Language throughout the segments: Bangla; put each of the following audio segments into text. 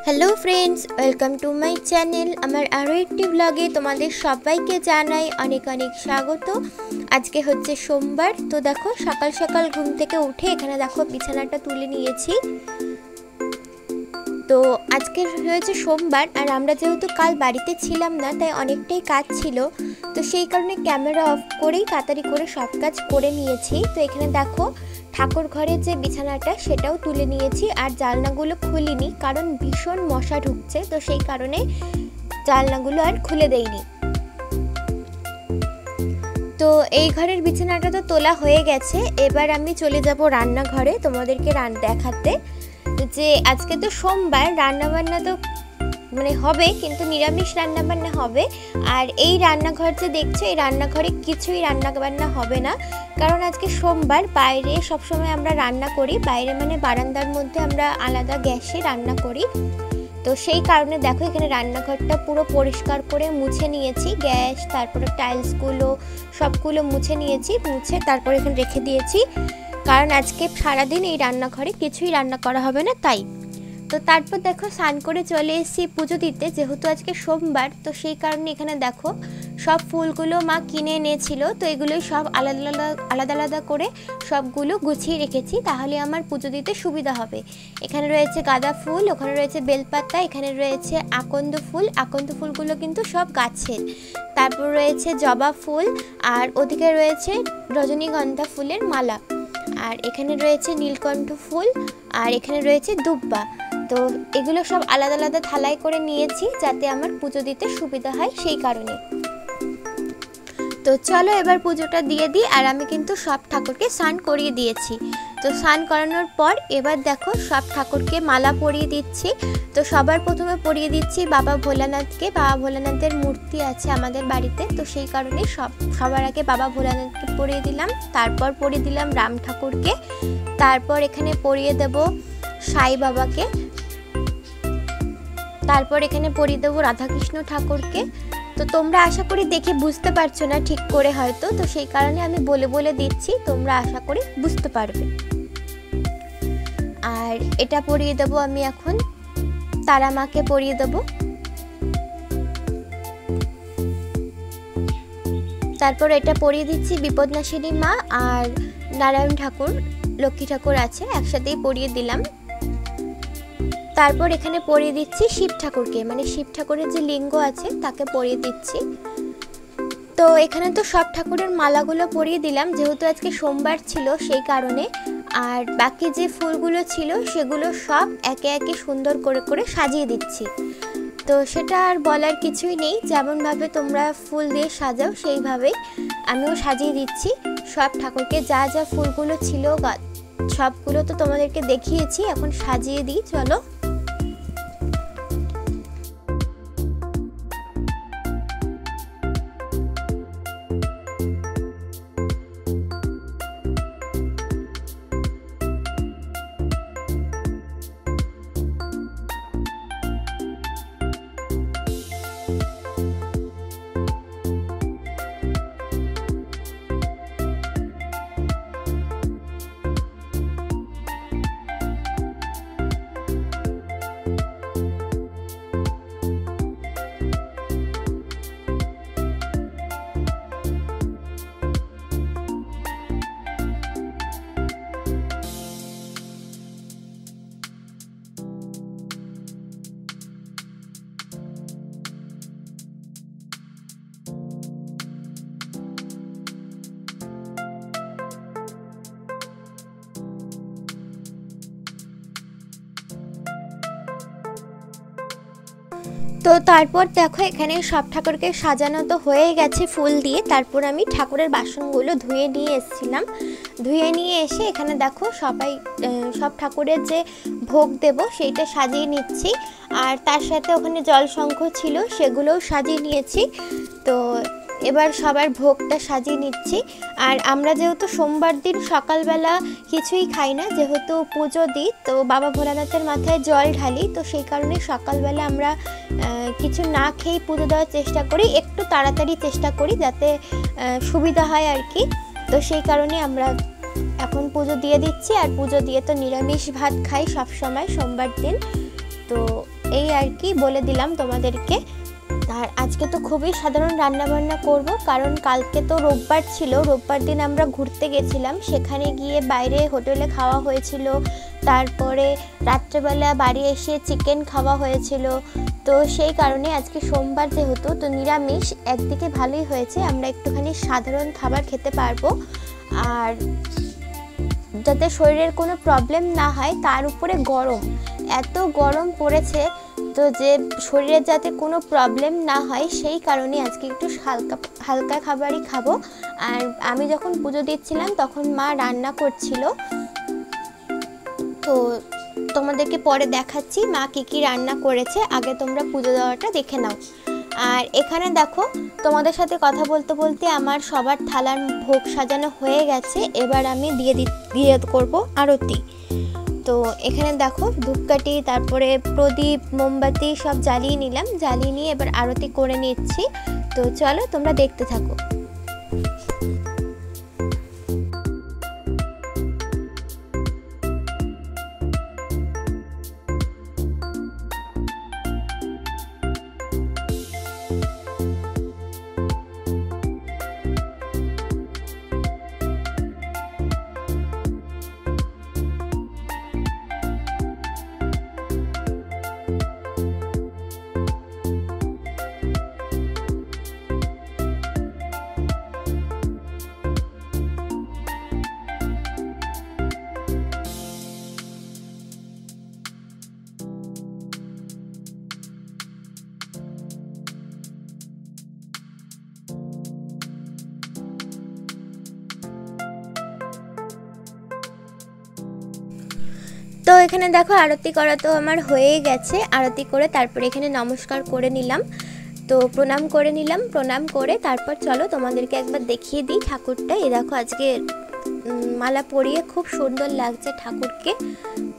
Hello friends, welcome to my channel. আমার আরও একটি ব্লগে তোমাদের সবাইকে জানাই অনেক অনেক স্বাগত। আজকে হচ্ছে সোমবার। তো দেখো সকাল সকাল ঘুম থেকে উঠে এখানে দেখো বিছানাটা তুলে নিয়েছি। তো আজকে হয়েছে সোমবার, আর আমরা যেহেতু কাল বাড়িতে ছিলাম না, তাই অনেকটাই কাজ ছিল। তো সেই কারণে ক্যামেরা অফ করেই তাড়াতাড়ি করে সব কাজ করে নিয়েছি। তো এখানে দেখো ঠাকুর ঘরের যে বিছানাটা সেটাও তুলে নিয়েছি, আর জানলাগুলো খুলিনি কারণ ভীষণ মশা ঢুকছে। তো সেই কারণে জানলাগুলো আর খুলে দেইনি। তো এই ঘরের বিছানাটা তো তোলা হয়ে গেছে। এবার আমি চলে যাব রান্নাঘরে তোমাদেরকে দেখাতে যে আজকে তো সোমবার, রান্নাবান্না তো হবে, কিন্তু নিরামিষ রান্নাবান্না হবে। আর এই রান্নাঘর যে দেখছো, এই রান্নাঘরে কিছুই রান্নাবান্না হবে না, কারণ আজকে সোমবার। বাইরে সবসময় আমরা রান্না করি, বাইরে বারান্দার মধ্যে আমরা আলাদা গ্যাসে রান্না করি। তো সেই কারণে দেখো এখানে রান্নাঘরটা পুরো পরিষ্কার করে মুছে নিয়েছি। গ্যাস, তারপরে টাইলসগুলো সবগুলো মুছে নিয়েছি। মুছে তারপর এখানে রেখে দিয়েছি, কারণ আজকে সারাদিন এই রান্নাঘরে কিছুই রান্না করা হবে না, তাই। তো তারপর দেখো স্নান করে চলে এসেছি পুজো দিতে, যেহেতু আজকে সোমবার। তো সেই কারণে এখানে দেখো সব ফুলগুলো মা কিনে এনেছিল। তো এগুলোই সব আলাদা আলাদা করে সবগুলো গুছিয়ে রেখেছি, তাহলে আমার পুজো দিতে সুবিধা হবে। এখানে রয়েছে গাঁদা ফুল, ওখানে রয়েছে বেলপাতা, এখানে রয়েছে আকন্দ ফুল। আকন্দ ফুলগুলো কিন্তু সব গাছের। তারপর রয়েছে জবা ফুল, আর ওদিকে রয়েছে রজনীগন্ধা ফুলের মালা, আর এখানে রয়েছে নীলকণ্ঠ ফুল, আর এখানে রয়েছে দুব্বা। তো এগুলো সব আলাদা আলাদা থালায় করে নিয়েছি, যাতে আমার পুজো দিতে সুবিধা হয়, সেই কারণে। তো চলো এবার পুজোটা দিয়ে দিই। আর আমি কিন্তু সব ঠাকুরকে স্নান করিয়ে দিয়েছি। তো স্নান করানোর পর এবার দেখো সব ঠাকুরকে মালা পরিয়ে দিচ্ছি। তো সবার প্রথমে পরিয়ে দিচ্ছি বাবা ভোলানাথকে। বাবা ভোলানাথের মূর্তি আছে আমাদের বাড়িতে, তো সেই কারণে সবার আগে বাবা ভোলানাথকে পরিয়ে দিলাম। তারপর পরিয়ে দিলাম রাম ঠাকুরকে। তারপর এখানে পরিয়ে দেব সাই বাবাকে। তারপর এখানে পরিয়ে দেবো রাধাকৃষ্ণ ঠাকুরকে। তো তোমরা আশা করি দেখে বুঝতে পারছো না ঠিক করে হয়তো, তো সেই কারণে আমি বলে বলে দিচ্ছি, তোমরা আশা করি বুঝতে পারবে। আর এটা পরিয়ে দেবো আমি এখন তারা মাকে পরিয়ে দেবো। তারপর এটা পরিয়ে দিচ্ছি বিপদনাশিনী মা আর নারায়ণ ঠাকুর, লক্ষ্মী ঠাকুর আছে, একসাথেই পরিয়ে দিলাম। তারপর এখানে পরিয়ে দিচ্ছি শিব ঠাকুরকে, শিব ঠাকুরের যে লিঙ্গ আছে তাকে পরিয়ে দিচ্ছি। তো এখানে তো সব ঠাকুরের মালাগুলো পরিয়ে দিলাম, যেহেতু আজকে সোমবার ছিল সেই কারণে। আর বাকি যে ফুলগুলো ছিল সেগুলো সব একে একে সুন্দর করে করে সাজিয়ে দিচ্ছি। তো সেটা আর বলার কিছুই নেই, যেমনভাবে তোমরা ফুল দিয়ে সাজাও সেইভাবেই আমিও সাজিয়ে দিচ্ছি সব ঠাকুরকে। যা যা ফুলগুলো ছিল সবগুলো তো তোমাদেরকে দেখিয়েছি, এখন সাজিয়ে দিই চলো। তো তারপর দেখো এখানে সব ঠাকুরকে সাজানো তো হয়ে গেছে ফুল দিয়ে। তারপর আমি ঠাকুরের বাসনগুলো ধুয়ে নিয়ে এসেছিলাম। ধুয়ে নিয়ে এসে এখানে দেখো সব ঠাকুরের যে ভোগ দেব সেইটা সাজিয়ে নিচ্ছি। আর তার সাথে ওখানে জল শঙ্খ ছিল, সেগুলোও সাজিয়ে নিয়েছি। তো এবার সবার ভোগটা সাজিয়ে নিচ্ছি। আর আমরা যেহেতু সোমবার দিন সকালবেলা কিছুই খাই না, যেহেতু পুজো দিই, তো বাবা ভোলানাথের মাথায় জল ঢালি, তো সেই কারণে সকালবেলা আমরা কিছু না খেয়েই পুজো দেওয়ার চেষ্টা করি, একটু তাড়াতাড়ি চেষ্টা করি যাতে সুবিধা হয় আর কি। তো সেই কারণে আমরা এখন পুজো দিয়ে দিচ্ছি। আর পুজো দিয়ে তো নিরামিষ ভাত খাই সব সময় সোমবার দিন। তো এই আর কি বলে দিলাম তোমাদেরকে। আর আজকে তো খুবই সাধারণ রান্নাবান্না করব, কারণ কালকে তো রোববার ছিল, রোববার দিন আমরা ঘুরতে গেছিলাম, সেখানে গিয়ে বাইরে হোটেলে খাওয়া হয়েছিল, তারপরে রাত্রেবেলা বাড়ি এসে চিকেন খাওয়া হয়েছিল। তো সেই কারণে আজকে সোমবার যেহেতু, তো নিরামিষ একদিকে ভালোই হয়েছে, আমরা একটুখানি সাধারণ খাবার খেতে পারবো। আর যাতে শরীরের কোনো প্রবলেম না হয়, তার উপরে গরম, এত গরম পড়েছে, তো যে শরীরে যাতে কোনো প্রবলেম না হয় সেই কারণে আজকে একটু হালকা খাবারই খাবো। আর আমি যখন পুজো দিচ্ছিলাম তখন মা রান্না করছিল, তো তোমাদেরকে পরে দেখাচ্ছি মা কী রান্না করেছে। আগে তোমরা পুজো দেওয়াটা দেখে নাও। আর এখানে দেখো, তোমাদের সাথে কথা বলতে বলতে আমার সবার থালার ভোগ সাজানো হয়ে গেছে, এবার আমি দিয়ে করব আরতি। তো এখানে দেখো ধূপকাঠি, তারপরে প্রদীপ, মোমবাতি সব জ্বালিয়ে নিলাম, জ্বালিয়ে নিয়ে এবার আরতি করে নিচ্ছি। তো চলো তোমরা দেখতে থাকো। তো এখানে দেখো আরতি করা তো আমার হয়ে গেছে, আরতি করে তারপরে এখানে নমস্কার করে নিলাম, তো প্রণাম করে নিলাম, প্রণাম করে তারপর চলো তোমাদেরকে একবার দেখিয়ে দিই ঠাকুরটা। এই দেখো আজকে মালা পরিয়ে খুব সুন্দর লাগছে ঠাকুরকে,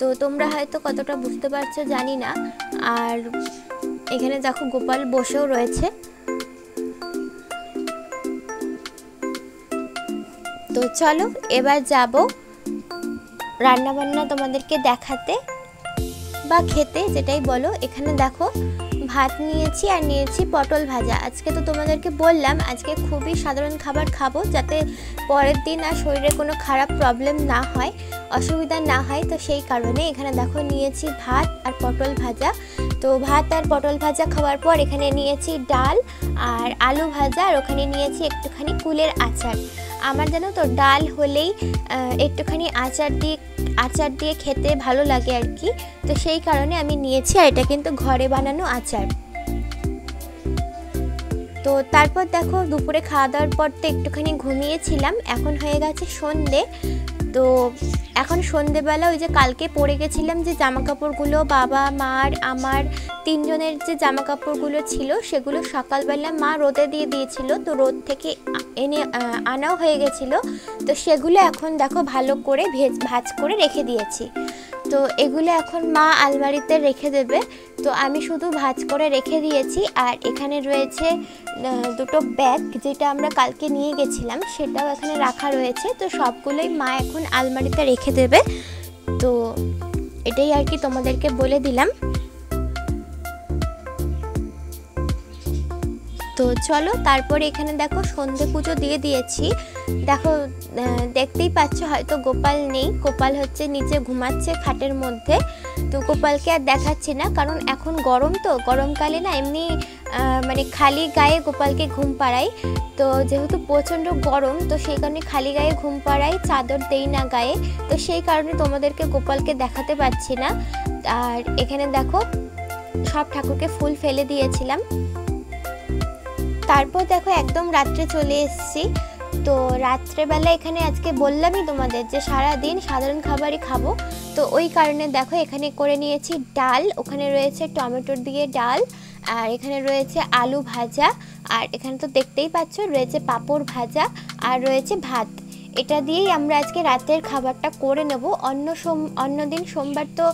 তো তোমরা হয়তো কতটা বুঝতে পারছো জানি না। আর এখানে দেখো গোপাল বসেও রয়েছে। তো চলো এবার যাব রান্নাবান্না তোমাদেরকে দেখাতে বা খেতে, যেটাই বলো। এখানে দেখো ভাত নিয়েছি আর নিয়েছি পটল ভাজা। আজকে তো তোমাদেরকে বললাম আজকে খুবই সাধারণ খাবার খাবো, যাতে পরের দিন আর শরীরে কোনো খারাপ প্রবলেম না হয়, অসুবিধা না হয়। তো সেই কারণে এখানে দেখো নিয়েছি ভাত আর পটল ভাজা। তো ভাত আর পটল ভাজা খাওয়ার পর এখানে নিয়েছি ডাল আর আলু ভাজা, আর ওখানে নিয়েছি একটুখানি কুলের আচার। আমার জানো তো ডাল হলেই একটুখানি আচার দিয়ে খেতে ভালো লাগে আর কি, তো সেই কারণে আমি নিয়েছি। আর এটা কিন্তু ঘরে বানানো আচার। তো তারপর দেখো দুপুরে খাওয়া দাওয়ার পর তো একটুখানি ঘুমিয়েছিলাম, এখন হয়ে গেছে সন্ধে। তো এখন সন্ধেবেলা ওই যে কালকে পরে গেছিলাম যে জামা কাপড়গুলো, বাবা মার আমার তিনজনের যে জামা কাপড়গুলো ছিল সেগুলো সকালবেলা মা রোদে দিয়ে দিয়েছিল, তো রোদ থেকে এনে আনাও হয়ে গেছিলো। তো সেগুলো এখন দেখো ভালো করে ভাঁজ করে রেখে দিয়েছি। তো এগুলো এখন মা আলমারিতে রেখে দেবে, তো আমি শুধু ভাঁজ করে রেখে দিয়েছি। আর এখানে রয়েছে দুটো ব্যাগ, যেটা আমরা কালকে নিয়ে গেছিলাম সেটাও এখানে রাখা রয়েছে। তো সবগুলোই মা এখন আলমারিতে রেখে দেবে। তো এটাই আর কি তোমাদেরকে বলে দিলাম। তো চলো তারপরে এখানে দেখো সন্ধে পুজো দিয়ে দিয়েছি। দেখো দেখতেই পাচ্ছ হয়তো গোপাল নেই, গোপাল হচ্ছে নিচে ঘুমাচ্ছে খাটের মধ্যে। তো গোপালকে আর দেখাচ্ছি না, কারণ এখন গরম, তো গরমকালে না এমনি মানে খালি গায়ে গোপালকে ঘুম পাড়াই। তো যেহেতু প্রচণ্ড গরম, তো সেই কারণে খালি গায়ে ঘুম পাড়াই, চাদর দেই না গায়ে। তো সেই কারণে তোমাদেরকে গোপালকে দেখাতে পাচ্ছি না। আর এখানে দেখো সব ঠাকুরকে ফুল ফেলে দিয়েছিলাম। তারপর দেখো একদম রাত্রে চলে এসেছি। তো রাত্রেবেলা এখানে আজকে বললামই তোমাদের যে সারা দিন সাধারণ খাবারই খাবো, তো ওই কারণে দেখো এখানে করে নিয়েছি ডাল, ওখানে রয়েছে টমেটোর দিয়ে ডাল, আর এখানে রয়েছে আলু ভাজা, আর এখানে তো দেখতেই পাচ্ছ রয়েছে পাঁপড় ভাজা, আর রয়েছে ভাত। এটা দিয়েই আমরা আজকে রাতের খাবারটা করে নেব। অন্য দিন সোমবার তো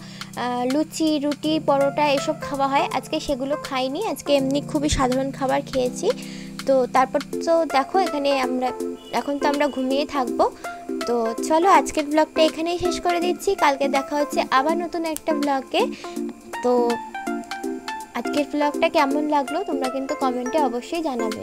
লুচি, রুটি, পরোটা এসব খাওয়া হয়, আজকে সেগুলো খাইনি, আজকে এমনি খুবই সাধারণ খাবার খেয়েছি। তো তারপর তো দেখো এখানে এখন তো আমরা ঘুমিয়ে থাকবো। তো চলো আজকের ব্লগটা এখানেই শেষ করে দিচ্ছি, কালকে দেখা হচ্ছে আবার নতুন একটা ব্লগে। তো আজকের ব্লগটা কেমন লাগলো তোমরা কিন্তু কমেন্টে অবশ্যই জানাবে।